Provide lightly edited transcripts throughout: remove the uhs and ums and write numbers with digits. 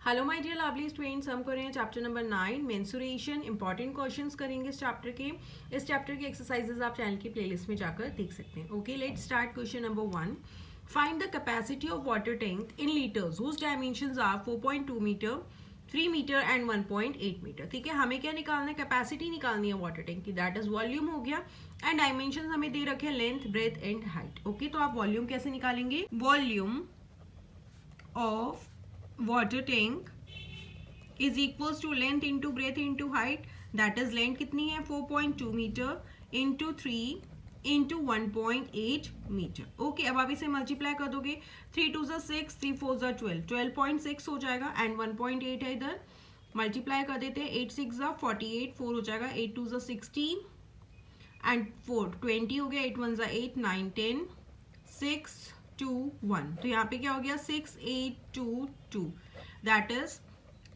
Hello my dear lovely students, हम कर रहे हैं chapter number 9 mensuration. Important questions करेंगे इस चैप्टर के। इस चैप्टर की एक्सरसाइजेज आप चैनल की प्लेलिस्ट में जाकर देख सकते हैं। Okay, let's start question number 1। Find the capacity of water tank in litres whose dimensions are 4.2 metre, 3 metre and 1.8 metre. ठीक है, हमें क्या निकालना है? कैपेसिटी निकालनी है वाटर टैंक की, दैट इज वॉल्यूम हो गया। एंड डायमेंशन हमें दे रखे हैं length, breadth and height. Okay, तो आप वॉल्यूम कैसे निकालेंगे? Volume of water tank is equals to length into breadth into height. That is length कितनी है? 4.2 metre into 3 into 1.8 metre. Okay, अब आप इसे मल्टीप्लाई कर दोगे। 3 2 ज़ा 6, 3 4 ज़ा 12, 12.6 हो जाएगा। एंड 1.8 है इधर, मल्टीप्लाई कर देते हैं। 8 6 ज़ा 48, 4 हो जाएगा। 8 2 ज़ा 16 एंड 4 20 हो गया। 8 1 ज़ा 8, 9 10, 6 2 1। तो यहाँ पे क्या हो गया? 6 8 2 2, दैट इज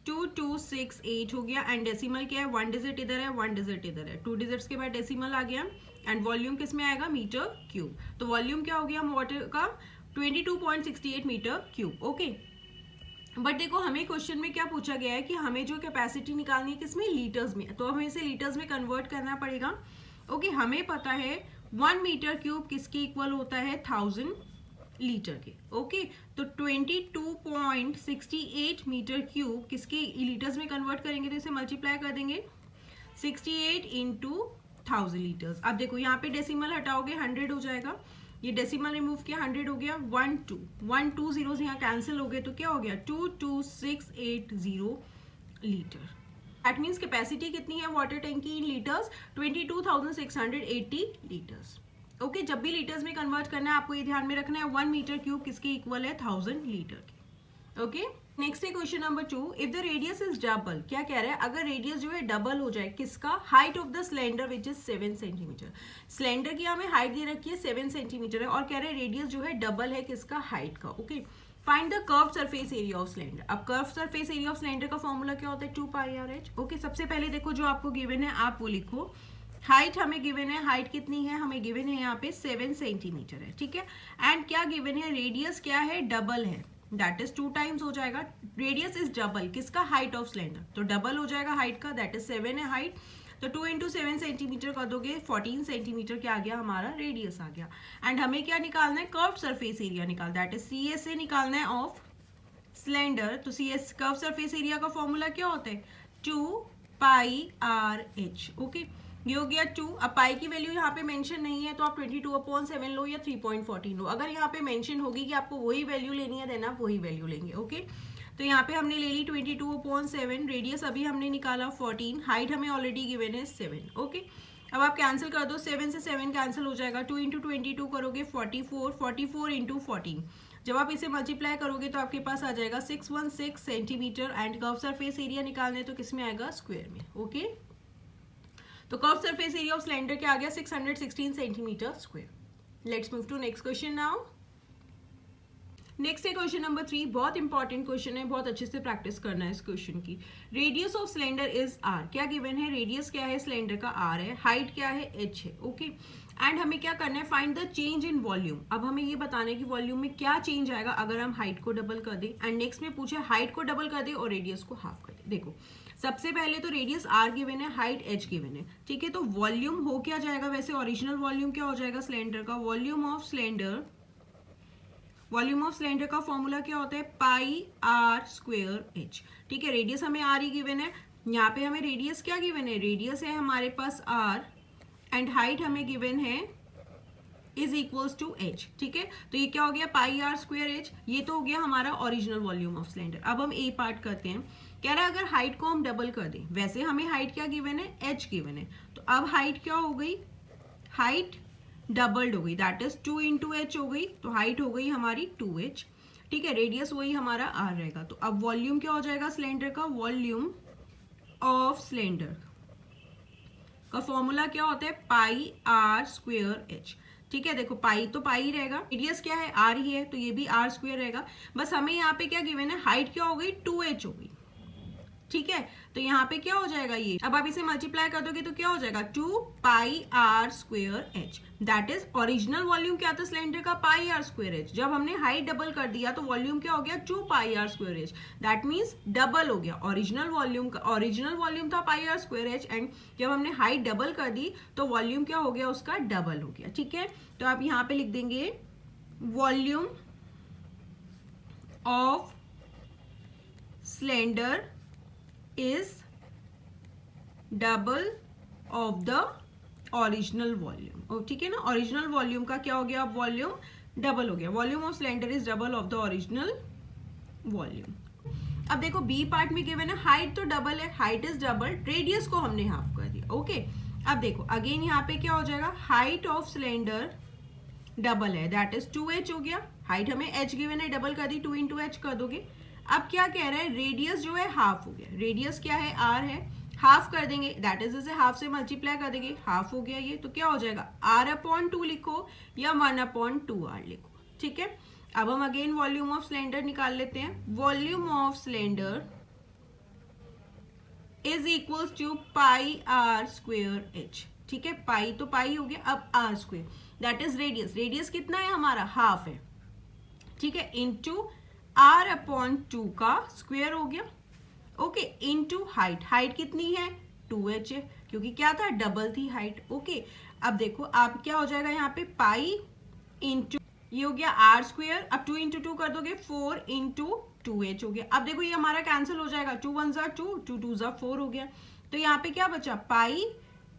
2268 हो गया। एंड डेसिमल क्या है? 1 डिजिट इधर है, 1 डिजिट इधर है। 2 डिजिट्स के बाद डेसिमल आ गया। एंड वॉल्यूम किस में आएगा? Metre cube. तो वॉल्यूम क्या हो गया वाटर का? 22.68 मीटर क्यूब। ओके, बट देखो हमें क्वेश्चन में क्या पूछा गया है कि हमें जो कैपेसिटी निकालनी है किसमें? लीटर्स में। तो हमें इसे लीटर्स में कन्वर्ट करना पड़ेगा। ओके, हमें पता है 1 मीटर क्यूब किसके इक्वल होता है? 1000 लीटर के। ओके, तो 22.68 मीटर क्यूब किसके लीटर्स में कन्वर्ट करेंगे? तो इसे मल्टीप्लाई कर देंगे 68 इंटू 1000 लीटर्स। अब देखो यहाँ पे डेसिमल हटाओगे 100 हो जाएगा। ये डेसिमल रिमूव किया, 100 हो गया। 1 2 1 2 जीरो यहाँ कैंसिल हो गए, तो क्या हो गया? 22680 लीटर। दैट मीन्स कैपेसिटी कितनी है वाटर टैंक की इन लीटर्स? 22,680 लीटर्स। ओके, जब भी लीटर्स में कन्वर्ट करना है आपको ये ध्यान में रखना है 1 मीटर क्यूब किसके इक्वल है? 1000 लीटर की। ओके, नेक्स्ट है question number 2। If the radius is double, क्या कह रहा है? अगर रेडियस जो है डबल हो जाए किसका? Height of the cylinder which is 7 centimetre. Cylinder की हमें हाइट दे रखी है 7 सेंटीमीटर है, और कह रहे हैं रेडियस जो है डबल है किसका? हाइट का। Okay, find the curve surface area of cylinder. अब curve surface area of cylinder का फॉर्मूला क्या होता है? 2πr/h। ओके, सबसे पहले देखो जो आपको गिवन है आप वो लिखो। हाइट हमें गिवन है, हाइट कितनी है? हमें गिवन है यहाँ पे 7 सेंटीमीटर है। ठीक है, एंड क्या गिवन है? रेडियस क्या है? डबल है, दैट इज 2 टाइम्स हो जाएगा। रेडियस इज डबल किसका? हाइट ऑफ सिलेंडर, तो डबल हो जाएगा हाइट का, दैट इज 7 है हाइट। तो 2 इंटू 7 सेंटीमीटर कर दोगे, 14 सेंटीमीटर क्या आ गया? हमारा रेडियस आ गया। एंड हमें क्या निकालना है? कर्व सरफेस एरिया निकाल, दैट इज CS से निकालना है ऑफ सिलेंडर। तो CS कर्व सरफेस एरिया का फॉर्मूला क्या होता है? 2πr/h। ओके, ये हो गया 2। अब पाई की वैल्यू यहाँ पे मेंशन नहीं है, तो आप 22/7 लो या 3.14 लो। अगर यहाँ पे मेंशन होगी कि आपको वही वैल्यू लेनी है, देना आप वही वैल्यू लेंगे। ओके, तो यहाँ पे हमने ले ली 22/7, रेडियस अभी हमने निकाला 14, हाइट हमें ऑलरेडी गिवन है 7। ओके, अब आप कैंसिल कर दो, 7 से 7 कैंसिल हो जाएगा। 2 इंटू 22 करोगे 44, 44 इंटू 14। जब आप इसे मल्टीप्लाई करोगे तो आपके पास आ जाएगा 616 centimetre. And curve surface area निकालने तो किस में आएगा? स्क्वायर में। ओके, तो curve surface area of cylinder क्या आ गया? 616 centimetre square. Let's move to next question now. Next है क्वेश्चन नंबर 3। बहुत इंपॉर्टेंट क्वेश्चन है, बहुत अच्छे से प्रैक्टिस करना है इस क्वेश्चन की। Radius of cylinder is r। क्या गिवन है? रेडियस क्या है सिलेंडर का? r है। हाइट क्या है? h है। ओके, एंड हमें क्या करना है? Find the change in volume. अब हमें ये बताना है कि वॉल्यूम में क्या चेंज आएगा अगर हम हाइट को डबल कर दें। एंड नेक्स्ट में पूछे हाइट को डबल कर दे और रेडियस को हाफ कर दे। देखो सबसे पहले तो रेडियस r गिवन है, हाइट h गिवन है। ठीक है, तो वॉल्यूम हो क्या जाएगा? वैसे ओरिजिनल वॉल्यूम क्या हो जाएगा सिलेंडर का? वॉल्यूम ऑफ सिलेंडर का फॉर्मूला क्या होता है? πr²h। ठीक है, रेडियस हमें r ही गिवन है। यहाँ पे हमें रेडियस क्या गिवन है? रेडियस है हमारे पास r, एंड हाइट हमें गिवन है इज इक्वल्स टू h। ठीक है, तो ये क्या हो गया? πr²h। ये तो हो गया हमारा ओरिजिनल वॉल्यूम ऑफ सिलेंडर। अब हम ए पार्ट करते हैं। कह रहा है अगर हाइट को हम डबल कर दें, वैसे हमें हाइट क्या गिवन है? h गिवन है। तो अब हाइट क्या हो गई? हाइट डबल्ड हो गई, दैट इज 2 इंटू एच हो गई। तो हाइट हो गई हमारी 2h। ठीक है, रेडियस वही हमारा r रहेगा। तो अब वॉल्यूम क्या हो जाएगा सिलेंडर का? वॉल्यूम ऑफ सिलेंडर का फॉर्मूला क्या होता है? πr²h। ठीक है, देखो पाई तो पाई ही रहेगा, रेडियस क्या है? r ही है, तो ये भी r² रहेगा। बस हमें यहाँ पे क्या गिवन है? हाइट क्या हो गई? 2h हो गई। ठीक है, तो यहाँ पे क्या हो जाएगा ये, अब आप इसे मल्टीप्लाई कर दोगे तो क्या हो जाएगा 2 pi are square h, that is original volume क्या था सिलेंडर का, पाई आर स्क्वायर एच। जब हमने हाइट डबल कर दिया तो वॉल्यूम क्या हो गया 2 pi are square h, that means double हो गया ओरिजिनल वॉल्यूम था pi are square h, and जब हमने हाइट डबल कर दी तो वॉल्यूम क्या हो गया उसका डबल हो गया। ठीक है, तो आप यहाँ पे लिख देंगे volume of cylinder is double of the original volume। ठीक है ना, ओरिजिनल वॉल्यूम का क्या हो गया, अब वॉल्यूम डबल हो गया, volume of cylinder is double of the original volume. अब देखो बी पार्ट में गिवन है हाइट तो डबल है, हाइट इज डबल, रेडियस को हमने हाफ कर दिया। ओके, अब देखो अगेन यहाँ पे क्या हो जाएगा, हाइट ऑफ सिलेंडर डबल है, दैट इज 2h हो गया, हाइट हमें h गिवन है, डबल कर दी, 2 इंटू एच कर दोगे। अब क्या कह रहा है, रेडियस जो है हाफ हो गया, रेडियस क्या है r है, हाफ कर देंगे, दैट इज इसे हाफ से मल्टीप्लाई कर देंगे, हाफ हो गया ये, तो क्या हो जाएगा r/2 लिखो या 1/2r लिखो। ठीक है, अब हम अगेन वॉल्यूम ऑफ सिलेंडर निकाल लेते हैं, volume of cylinder is equals to pi are square H. ठीक है, पाई तो पाई हो गया, अब R square that is radius, radius कितना है हमारा हाफ है। ठीक है, इनटू r/2 का स्क्वायर हो गया। ओके, इनटू हाइट, हाइट कितनी है 2h है, क्योंकि क्या था डबल थी हाइट। ओके, अब देखो आप क्या हो जाएगा यहाँ पे पाई इंटू ये हो गया आर स्क्वायर, अब 2 इंटू 2 कर दोगे 4 इंटू 2h हो गया। अब देखो ये हमारा कैंसिल हो जाएगा, 2 1 ज़ा 2, 2 2 ज़ा 4 हो गया, तो यहाँ पे क्या बचा पाई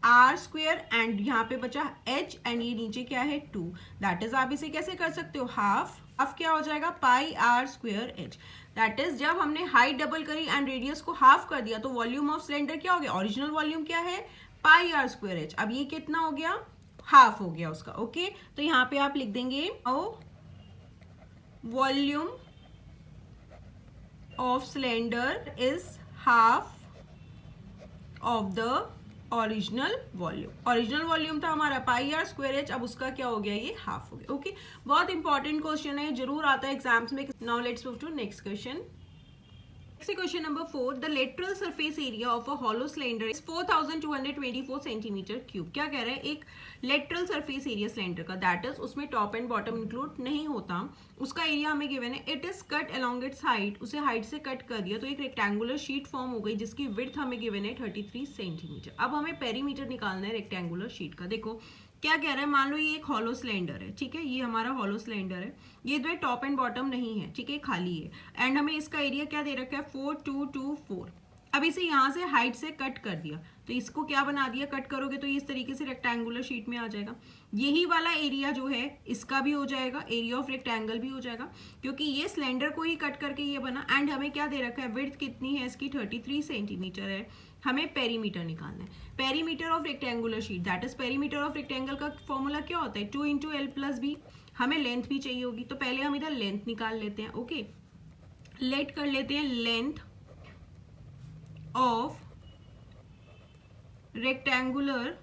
आर स्क्वायर एंड यहाँ पे बचा h एंड ये नीचे क्या है 2, दैट इज आप इसे कैसे कर सकते हो हाफ, अब क्या हो जाएगा pi are square h, that is जब हमने हाइट डबल करी एंड रेडियस को हाफ कर दिया तो वॉल्यूम ऑफ सिलेंडर क्या हो गया, ओरिजिनल वॉल्यूम क्या है पाई आर स्क्वायर एच, अब ये कितना हो गया हाफ हो गया उसका। ओके, तो यहाँ पे आप लिख देंगे volume of cylinder is half of the original volume. Original volume था हमारा पाई आर स्क्वायर एच, अब उसका क्या हो गया ये हाफ हो गया। ओके, बहुत इंपॉर्टेंट क्वेश्चन है, जरूर आता है एग्जाम्स में। Now let's move to next question. Question number 4, the lateral surface area of a hollow cylinder is 4224 centimetre cube. क्या कह रहा है, एक लेटरल सरफेस एरिया सिलेंडर का, दैट इज उसमें टॉप एंड बॉटम इंक्लूड नहीं होता, उसका एरिया हमें गिवन है, it is cut along its height, उसे हाइट से कट कर दिया तो एक रेक्टेंगुलर शीट फॉर्म हो गई जिसकी विड्थ हमें गिवन है 33 सेंटीमीटर। अब हमें पेरीमीटर निकालना है रेक्टेंगुलर शीट का। देखो क्या कह रहा है, मान लो ये एक हॉलो सिलेंडर है, ठीक है, ये हमारा हॉलो सिलेंडर है, ये जो है टॉप एंड बॉटम नहीं है, ठीक है, खाली है, एंड हमें इसका एरिया क्या दे रखा है 4224। अब इसे यहाँ से हाइट से कट कर दिया तो इसको क्या बना दिया, कट करोगे तो ये इस तरीके से रेक्टेंगुलर शीट में आ जाएगा। यही वाला एरिया जो है इसका भी हो जाएगा, एरिया ऑफ रेक्टेंगल भी हो जाएगा, क्योंकि ये सिलेंडर को ही कट करके ये बना, एंड हमें क्या दे रखा है विड्थ कितनी है इसकी 33 सेंटीमीटर है, हमें पेरीमीटर निकालना है। Perimeter of rectangular sheet, that is perimeter of rectangle का फॉर्मूला क्या होता है 2 इंटू एल प्लस बी। हमें लेंथ भी चाहिए होगी तो पहले हम इधर लेंथ निकाल लेते हैं। ओके, लेट कर लेते हैं length of rectangular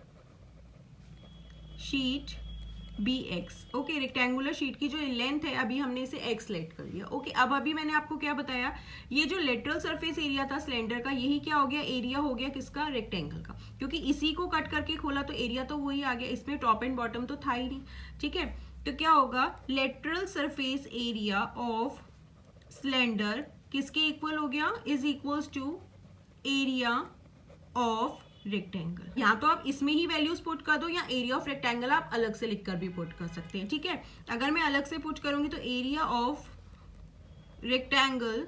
sheet B X. Okay, rectangular sheet की जो लेंथ है अभी हमने इसे एक्स लेट कर लिया। ओके, अब अभी मैंने आपको क्या बताया, ये जो लेटरल सरफेस एरिया था सिलेंडर का, यही क्या हो गया एरिया हो गया किसका, रेक्टेंगल का, क्योंकि इसी को कट करके खोला तो एरिया तो वही आ गया, इसमें टॉप एंड बॉटम तो था ही नहीं। ठीक है, तो क्या होगा lateral surface area of cylinder किसके इक्वल हो गया, is equals to area of rectangle. यहाँ तो आप इसमें ही वैल्यूज पुट कर दो, या एरिया ऑफ रेक्टेंगल आप अलग से लिखकर भी पुट कर सकते हैं। ठीक है, अगर मैं अलग से पुट करूंगी तो एरिया ऑफ रेक्टेंगल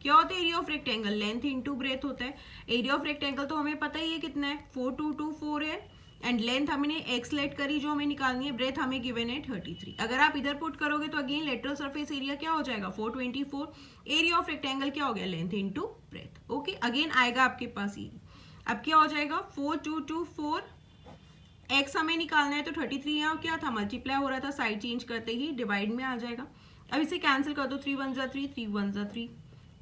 क्या होता है, area of rectangle length into breadth होता है। एरिया ऑफ रेक्टेंगल तो हमें पता ही है कितना है 4224 है, एंड लेंथ हमने एक्स लेट करी जो हमें निकालनी है, ब्रेथ हमें गिवन है 33। अगर आप इधर पुट करोगे तो अगेन लेटरल सरफेस एरिया क्या हो जाएगा 424, एरिया ऑफ रेक्टेंगल क्या हो गया length into breadth. Okay, again आएगा आपके पास ये, अब क्या हो जाएगा 4224, एक्स हमें निकालना है तो 33 यहाँ क्या था मल्टीप्लाई हो रहा था, साइड चेंज करते ही डिवाइड में आ जाएगा। अब इसे कैंसिल कर दो, 3 1 ज़ा 3, 3 1 ज़ा 3,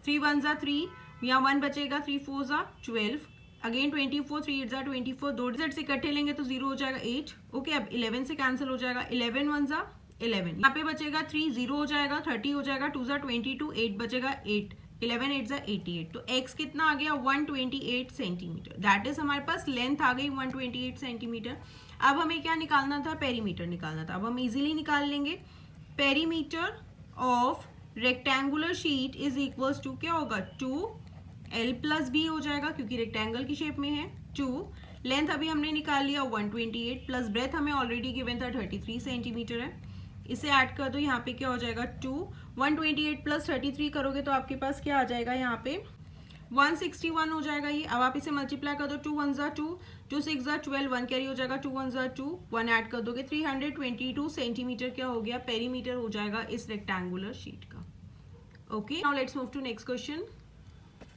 3 1 ज़ा 3, यहाँ 1 बचेगा, 3 4 ज़ा 12, अगेन 24, 3 8 ज़ा 24, दो डिजिट से इकट्ठे लेंगे तो 0 हो जाएगा 8। ओके, अब 11 से कैंसिल हो जाएगा, 11 1 ज़ा 11, यहाँ पे बचेगा 3, 0 हो जाएगा, 30 हो जाएगा, 2 ज़ा 22, 8 बचेगा 8, 11 8 ज़ा 88, तो x कितना आ गया 128 सेंटीमीटर, दैट इज हमारे पास लेंथ आ गई 128 सेंटीमीटर। अब हमें क्या निकालना था, पेरीमीटर निकालना था। अब हम इजीली निकाल लेंगे, perimeter of rectangular sheet is equals to क्या होगा 2l+b हो जाएगा क्योंकि रेक्टेंगल की शेप में है। 2 लेंथ अभी हमने निकाल लिया 128 प्लस ब्रेथ हमें ऑलरेडी गिवन था 33 सेंटीमीटर है, इसे ऐड कर दो, यहाँ पे क्या हो जाएगा 2 128 प्लस 33 करोगे तो आपके पास क्या आ जाएगा यहाँ पे 161 हो जाएगा ये। अब आप इसे मल्टीप्लाई कर दो, 2 1 ज़ा 2, 2 6 ज़ा 12, 1 कैरी हो जाएगा, 2 1 ज़ा 2, 1 ऐड कर दोगे, 322 सेंटीमीटर क्या हो गया, पेरीमीटर हो जाएगा इस रेक्टेंगुलर शीट का। Okay, now let's move to next question.